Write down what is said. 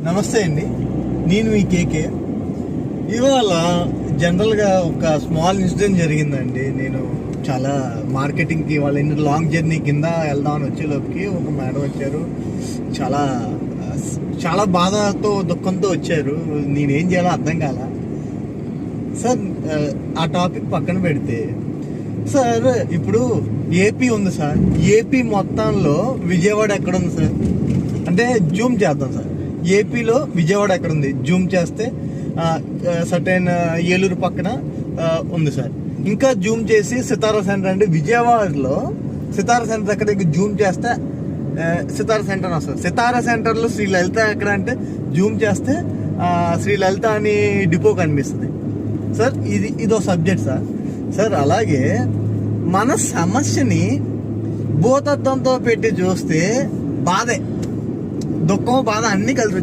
నమస్తే అండి, నేను మీ కేకే. ఇవాళ జనరల్గా ఒక స్మాల్ ఇన్సిడెంట్ జరిగిందండి. నేను చాలా మార్కెటింగ్కి వాళ్ళ లాంగ్ జర్నీ కింద వెళ్దామని వచ్చేలోపుకి ఒక మేడం వచ్చారు. చాలా చాలా బాధతో దుఃఖంతో వచ్చారు. నేనేం చేయాలో అర్థం కాల. సార్, ఆ టాపిక్ పక్కన పెడితే సార్, ఇప్పుడు ఏపీ ఉంది సార్. ఏపీ మొత్తంలో విజయవాడ ఎక్కడ ఉంది సార్? అంటే జూమ్ చేద్దాం సార్. ఏపీలో విజయవాడ ఎక్కడ ఉంది? జూమ్ చేస్తే సర్టైన్ ఏలూరు పక్కన ఉంది సార్. ఇంకా జూమ్ చేసి సితారా సెంటర్, అంటే విజయవాడలో సితారా సెంటర్ ఎక్కడ జూమ్ చేస్తే సితారా సెంటర్ వస్తుంది. సితారా సెంటర్లో శ్రీ లలిత ఎక్కడ అంటే జూమ్ చేస్తే శ్రీ లలిత అని డిపో కనిపిస్తుంది సార్. ఇదో సబ్జెక్ట్ సార్. సార్, అలాగే మన సమస్యని భూతత్వంతో పెట్టి చూస్తే బాధే, దుఃఖం బాధ అన్నీ కలిసి